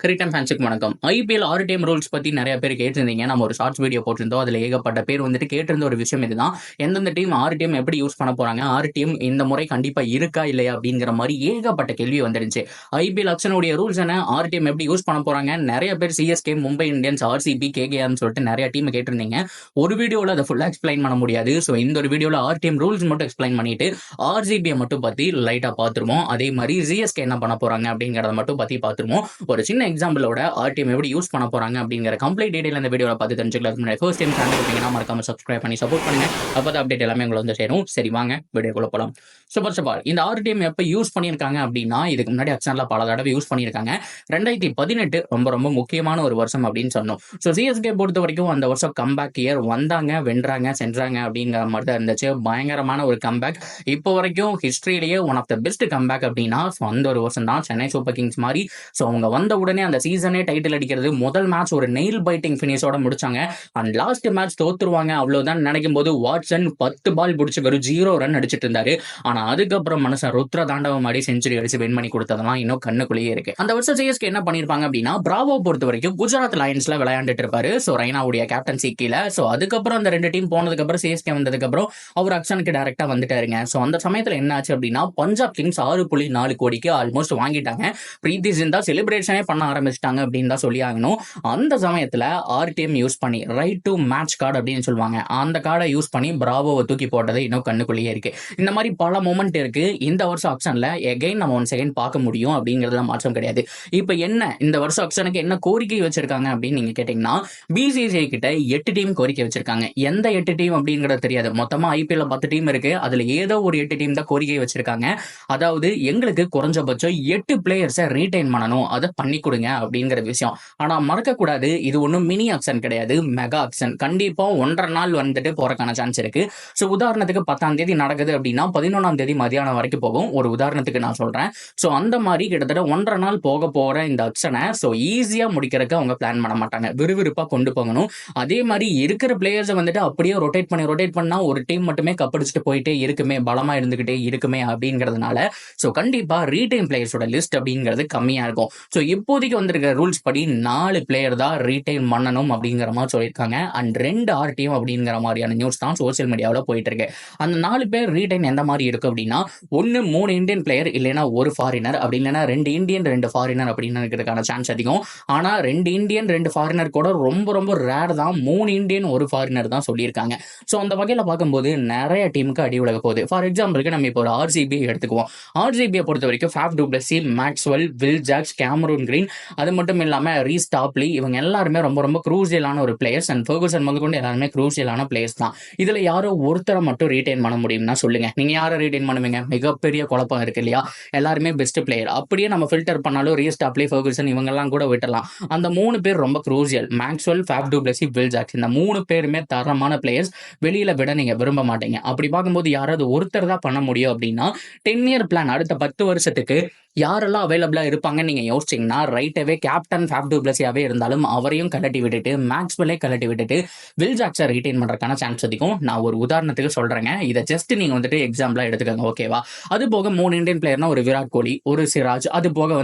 Cricket ஃபேன்ஸுக்கு வணக்கம். IPL 6 team rules பத்தி நிறைய பேர் கேட்டிருந்தீங்க. நம்ம ஒரு ஷார்ட்ஸ் வீடியோ போட்டிருந்தோம். அதுல ஏகப்பட்ட பேர் கேட்டிருந்த ஒரு விஷயம் இதுதான். எந்தெந்த டீம் 6 டீம் எப்படி யூஸ் பண்ண போறாங்க, 6 டீம் இந்த முறை கண்டிப்பா இருக்கா இல்லையா அப்படிங்கிற மாதிரி ஏகப்பட்ட கேள்வி வந்துருச்சு. ஐபிஎல் ஆக்ஷனுடைய ரூல்ஸ் என்ன, 6 டீம் எப்படி யூஸ் பண்ண போறாங்க, நிறைய பேர் சிஎஸ்கே, மும்பை இந்தியன்ஸ், ஆர்சிபி, கேகேஆர்னு சொல்லிட்டு நிறைய டீம் கேட்டிருந்தீங்க. ஒரு வீடியோல அதை ஃபுல்லா எக்ஸ்பிளைன் பண்ண முடியாது. ஸோ இந்த ஒரு வீடியோல 6 டீம் ரூல்ஸ் மட்டும் எக்ஸ்பிளைன் பண்ணிட்டு ஆர்சிபியை மட்டும் பத்தி லைட்டா பார்த்துருவோம். அதே மாதிரி சிஎஸ்கே என்ன பண்ண போறாங்க அப்படிங்கறத மட்டும் பத்தி பார்த்துருவோம். ஒரு சின்ன எக்ஸாம்பிளோட ஆர்டிஎம் எப்படி யூஸ் பண்ண போறாங்க அப்படிங்கிற கம்ப்ளீட் டீடைல் இந்த வீடியோல பார்த்து தெரிஞ்சுக்கலாம். ஃபர்ஸ்ட் டைம் சேனல் இருக்கீங்கன்னா மறக்காம சப்ஸ்கிரைப் பண்ணி சப்போர்ட் பண்ணுங்க. அப்பதான் அப்டேட் எல்லாமே உங்களுக்கு சேரும். சரி வாங்க வீடியோக்குள்ள போலாம். ஸோ ஃபர்ஸ்ட் ஆஃப் ஆல் இந்த ஆர்டிஎம் எப்போ யூஸ் பண்ணியிருக்காங்க அப்படின்னா, இதுக்கு முன்னாடி அக்ஷன்ல பல தடவை யூஸ் பண்ணியிருக்காங்க. 2018 ரொம்ப ரொம்ப முக்கியமான ஒரு வருஷம் அப்படின்னு சொன்னோம். ஸோ சிஎஸ்கே பொறுத்த வரைக்கும் அந்த வருஷம் கம்பேக் இயர், வந்தாங்க, வென்றாங்க, சென்றாங்க அப்படிங்கிற மாதிரி தான் இருந்துச்சு. பயங்கரமான ஒரு கம்பேக். இப்போ வரைக்கும் ஹிஸ்டரியிலேயே one of the best comeback அப்படின்னா அந்த ஒரு வருஷம் தான். சென்னை சூப்பர் கிங்ஸ் மாதிரி. ஸோ அவங்க வந்த உடனே அந்த சீசனே டைட்டில் அடிக்கிறது, முதல் மேட்ச் ஒரு நெயில் பைட்டிங் பினிஷோட முடிச்சாங்க. அண்ட் லாஸ்ட் மேட்ச் தோத்துருவாங்க அவ்வளவுதான் நினைக்கும் போது வாட்சன் 10 பால் பிடிச்சி வெறும் 0 ரன் அடிச்சிட்டு இருந்தாரு. ஆனா அதுக்கப்புறம் மனுஷன் ருத்ர தாண்டவம் ஆடி செஞ்சுரி அடிச்சு வின் பண்ணி கொடுத்ததெல்லாம் இன்னும் கண்ணுக்குள்ளேயே இருக்கு. அந்த வருஷம் சிஎஸ்கே என்ன பண்ணிருப்பாங்க அப்படின்னா, பிராவோ பொறுத்த வரைக்கும் குஜராத் லயன்ஸ்ல விளையாண்டுட்டு இருப்பாரு. ஸோ ரெய்னாவுடைய கேப்டன்சி கீழே. ஸோ அதுக்கப்புறம் அந்த 2 டீம் போனதுக்கு அப்புறம் சிஎஸ்கே வந்ததுக்கு அப்புறம் அவர் அக்ஷனுக்கு டைரக்டா வந்துட்டாருங்க. ஸோ அந்த சமயத்துல என்ன ஆச்சு அப்படின்னா, பஞ்சாப் கிங்ஸ் 6.4 கோடிக்கு ஆல்மோஸ்ட் வாங்கிட்டாங்க. பிரீத்தி சிந்தா செலிப்ரேஷனே பண்ண ஆரம்பிச்சிட்டாங்க அப்படின்னு தான் சொல்லி ஆகணும். அந்த சமயத்துல ஆர்டிஎம் யூஸ் பண்ணி ரைட் டு மேட்ச் கார்டு அப்படின்னு சொல்லுவாங்க, அந்த கார்டை யூஸ் பண்ணி பிராவோவை தூக்கி போட்டது இன்னும் கண்ணுக்குள்ளேயே இருக்கு. இந்த மாதிரி பல மொமெண்ட் இருக்கு. இந்த வருஷம் ஆக்ஷன்ல எகைன் நம்ம 1 செகண்ட் பார்க்க முடியும் அப்படிங்கறதுல மாற்றம் கிடையாது. இப்ப என்ன இந்த வருஷம் ஆக்ஷனுக்கு என்ன கோரிக்கை வச்சிருக்காங்க அப்படின்னு நீங்க கேட்டீங்கன்னா, பிசிசிஐ கிட்ட 8 டீம் கோரிக்கை வச்சிருக்காங்க. எந்த 8 டீம் அப்படிங்கறது தெரியாது. மொத்தமா ஐபிஎல் 10 டீம் இருக்கு. அதுல ஏதோ ஒரு 8 டீம் தான் கோரிக்கை வச்சிருக்காங்க. அதாவது எங்களுக்கு குறைஞ்சபட்சம் 8 பிளேயர்ஸை ரீடைன் பண்ணணும், அதை பண்ணி கொடுங்க அப்படிங்கிற விஷயம். ஆனா மறக்க கூடாது, இது ஒன்றும் மினி ஆக்ஷன் கிடையாது, மெகா ஆக்ஷன். கண்டிப்பா 1.5 நாள் போறக்கான சான்ஸ் இருக்கு. ஸோ உதாரணத்துக்கு 10ஆம் தேதி நடக்குது அப்படின்னா 11ஆம் தேதி மதியானம் வரைக்கும் போகும். ஒரு உதாரணத்துக்கு நான் சொல்றேன். ஸோ அந்த மாதிரி கிட்டத்தட்ட 1.5 நாள் போக போற இந்த ஆக்ஷனை ஸோ ஈஸியா முடிக்கிறதுக்கு அவங்க பிளான் பண்ண மாட்டாங்க. விறுவிறுப்பா கொண்டு போகணும். அதே மாதிரி இருக்கிற பிளேயர்ஸை அப்படியே ரொட்டேட் பண்ணா ஒரு டீம் மட்டுமே கப்படிச்சுட்டு போயிட்டே இருக்குமே, பலமா இருந்துகிட்டே இருக்குமே அப்படிங்கிறதுனால ஸோ கண்டிப்பா ரீடைன் பிளேயர்ஸோட லிஸ்ட் அப்படிங்கிறது கம்மியா இருக்கும். ஸோ இப்போதைக்கு வந்திருக்க ரூல்ஸ் படி 4 பிளேயர் தான் ரீடைன் பண்ணணும் அப்படிங்கிற மாதிரி சொல்லியிருக்காங்க. அண்ட் 2 ஆர்டிஎம் அப்படிங்கிற மாதிரியான நியூஸ் தான் சோசியல் மீடியாவில் போயிட்டு இருக்கு. அந்த 4 பேர் ரீடைன் எந்த மாதிரி இருக்கு அப்படின்னா, 1 3 இந்தியன் பிளேயர், இல்லைன்னா 1 ஃபாரினர், அப்படி இல்லைன்னா 2 இந்தியன் 2 ஃபாரினர் அப்படின்னு இருக்கிறதுக்கான சான்ஸ் அதிகம். ஆனா 2 இந்தியன் 2 ஃபாரினர் கூட ரொம்ப ரொம்ப ரேர் தான். 3 இந்தியன் 1 ஃபாரினர் தான் சொல்லியிருக்காங்க. ஸோ அந்த வகையில் பார்க்கும்போது நிறைய டீமுக்கு அடி உலக போகுது. ஃபார் எக்ஸாம்பிளுக்கு நம்ம இப்போ ஒரு ஆர்சிபி எடுத்துக்குவோம். ஆர்சிபியை பொறுத்த வரைக்கும் Faf du Plessis, Maxwell, Will Jacks, Cameron Green, அது மட்டும் இல்லாம ரீஸ் டாப்லி, இவங்க எல்லாருமே ரொம்ப ரொம்ப க்ரூசியலான ஒரு பிளேயர்ஸ். அண்ட் ஃபெர்குசன் முதற்கொண்டு எல்லாருமே க்ரூசியலான பிளேயர்ஸ் தான். இதுல யாரோ ஒருத்தரை மட்டும் ரீடைன் பண்ண முடியும்னா சொல்லுங்க, நீங்க யாரை ரீடைன் பண்ணுவீங்க? மிகப்பெரிய குழப்பம் இருக்கு இல்லையா? எல்லாருமே பெஸ்ட் பிளேயர். அப்படியே நம்ம ஃபில்டர் பண்ணாலும் ரீஸ் டாப்லி, ஃபெர்குசன் இவங்கெல்லாம் கூட விட்டலாம். அந்த 3 பேர் ரொம்ப crucial. Maxwell, Faf du Plessis, Will Jacks, இந்த 3 பேருமே தரமான பிளேயர்ஸ். வெளியில விட நீங்க விரும்ப மாட்டீங்க. அப்படி பார்க்கும்போது யாராவது ஒருத்தர் தான் பண்ண முடியும் அப்படின்னா, 10 இயர் பிளான், அடுத்த 10 வருஷத்துக்கு யாரெல்லாம் அவைலபிளா இருப்பாங்கன்னு நீங்க யோசிச்சீங்கன்னா, ரைட்டவே கேப்டன் ஃபேஃப் டு பிளஸ்ஸியாவே இருந்தாலும் அவரையும் கலட்டி விட்டுட்டு, மேக்ஸ்வெல்லே கலட்டி விட்டுட்டு வில் ஜாக்ஸை ரீடைன் பண்றதுக்கான சான்ஸ் அதிகம். நான் ஒரு உதாரணத்துக்கு சொல்றேங்க, இதை ஜஸ்ட் நீங்க எக்ஸாம்பிளா எடுத்துக்கோங்க, ஓகேவா? அது போக 3 இந்தியன் பிளேயர்னா ஒரு விராட் கோலி, ஒரு சிராஜ், அது போக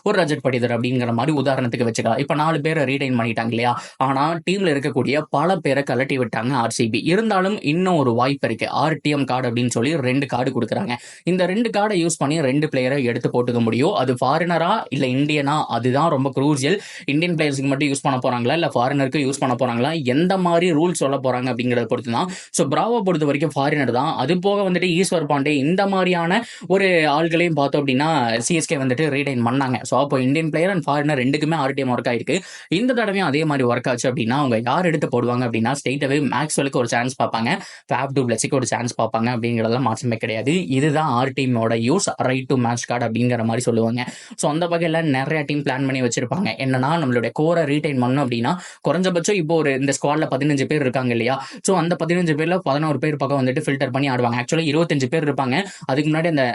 ஒரு ரஜத் படிதர் அப்படிங்கிற மாதிரி உதாரணத்துக்கு வச்சுக்கலாம். இப்ப 4 பேரை ரீடைன் பண்ணிட்டாங்க இல்லையா? ஆனா டீம்ல இருக்கக்கூடிய பல பேரை கலட்டி விட்டாங்க ஆர்சிபி. இருந்தாலும் இன்னும் ஒரு வாய்ப்பு இருக்கு. ஆர்டிஎம் கார்டு அப்படின்னு சொல்லி 2 கார்டு கொடுக்குறாங்க. இந்த 2 கார்டை யூஸ் பண்ணி 2 பிளேயரை எடுத்து போட்டு முடியும். அது ஃபாரினரா இல்ல இந்தியனா, அதுதான் ரொம்ப க்ரூசியல். இந்தியன் பிளேயர்ஸ்க்கு மட்டும் யூஸ் பண்ண போறாங்களா இல்ல ஃபாரினருக்கு யூஸ் பண்ண போறாங்களா, எந்த மாதிரி ரூல்ஸ் சொல்ல போறாங்க அப்படிங்கறத பொறுத்து தான். சோ பிராவோ பொறுத்த வரைக்கும் ஃபாரினர் தான். அது போக ஈஸ்வர் பாண்டே, இந்த மாதிரியான ஒரு ஆள்களையும் பார்த்தோம் அப்படின்னா சிஎஸ்கே ரீடைன் பண்ணாங்க. சோ அப்போ இந்தியன் பிளேயர் அண்ட் ஃபாரினர் ரெண்டுக்குமே ஆர்டிஎம் ஒர்க் ஆயிருக்கு. இந்த தடவையும் அதே மாதிரி ஒர்க் ஆச்சு அப்படின்னா அவங்க யார் எடுத்து போடுவாங்க அப்படின்னா, ஸ்ட்ரெயிட்டாவே மேக்ஸ்வெலுக்கு ஒரு சான்ஸ் பார்ப்பாங்க, ஃபேஃப் டு பிளஸ்ஸிக்கு ஒரு சான்ஸ் பார்ப்பாங்க அப்படிங்கறதெல்லாம் மாற்றமே கிடையாது. இதுதான் ஆர்டிஎமோட use, right to match card அப்படிங்கிற மாதிரி சொல்லுவாங்க. ஸோ அந்த வகையில் நிறைய டீம் பிளான் பண்ணி வச்சிருப்பாங்க. என்னன்னா நம்மளுடைய கோரை ரீடைன் பண்ணணும் அப்படின்னா குறைஞ்சபட்சம் இப்போ ஒரு இந்த ஸ்குவாட்ல 15 பேர் இருக்காங்க இல்லையா? ஸோ அந்த 15 பேர்ல 11 பேர் பக்கம் ஃபில்டர் பண்ணி ஆடுவாங்க. ஆக்சுவலி 25 பேர் இருப்பாங்க. அதுக்கு முன்னாடி அந்த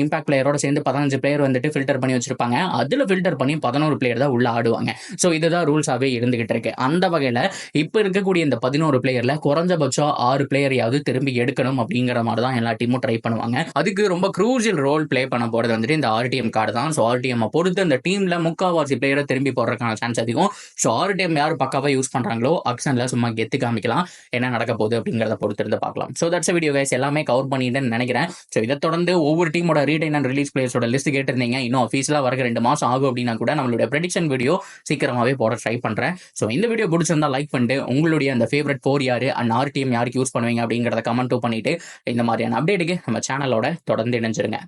இம்பாக்ட் பிளேயரோட சேர்ந்து 15 பிளேயர் ஃபில்டர் பண்ணி வச்சிருப்பாங்க. அதுல ஃபில்டர் பண்ணி 11 பிளேயர் தான் உள்ள ஆடுவாங்க. ஸோ இதுதான் ரூல்ஸாவே இருந்துகிட்டு இருக்கு. அந்த வகையில இப்ப இருக்கக்கூடிய இந்த 11 பிளேயர்ல குறைஞ்சபட்சம் 6 பிளேயரையாவது திரும்பி எடுக்கணும் அப்படிங்கிற மாதிரி தான் எல்லா டீமும் ட்ரை பண்ணுவாங்க. அதுக்கு ரொம்ப க்ரூசியல் ரோல் பிளே பண்ண போறது இந்த ஆர்டிஎம் ஆர்டிஎம் கார்டு தான். ஸோ ஆர்டிஎம் பொறுத்து அந்த டீம்ல முக்காவாசி பிளேயரை திரும்பி போடுறதுக்கான சான்ஸ் அதிகம். ஸோ ஆர்டிஎம் யார் பக்காவாக யூஸ் பண்றாங்களோ ஆக்ஷன்ல சும்மா கெத்து காமிக்கலாம், என்ன நடக்க போகுது அப்படிங்கிறத பொறுத்து இருந்து பார்க்கலாம். ஸோ தட்ஸ் வீடியோ கைஸ், எல்லாமே கவர் பண்ணிட்டேன்னு நினைக்கிறேன். ஸோ இதை தொடர்ந்து ஒவ்வொரு டீமோட ரீடைன் அண்ட் ரிலீஸ் பிளேயர்ஸோட லிஸ்ட் கேட்டிருந்தீங்க. இன்னும் அஃபீஷியலாக வர 2 மாசம் ஆகும் அப்படின்னா கூட நம்மளுடைய ப்ரெடிக்ஷன் வீடியோ சீக்கிரமாகவே போட ட்ரை பண்றேன். ஸோ இந்த வீடியோ பிடிச்சிருந்தா லைக் பண்ணிட்டு உங்களுடைய அந்த ஃபேவரட் 4 யாரு அண்ட் ஆர்டிஎம் யாருக்கு யூஸ் பண்ணுவீங்க அப்படிங்கிறத கமெண்ட் பண்ணிட்டு இந்த மாதிரியான அப்டேட்டுக்கு நம்ம சேனலோட தொடர்ந்து இணைஞ்சிருங்க.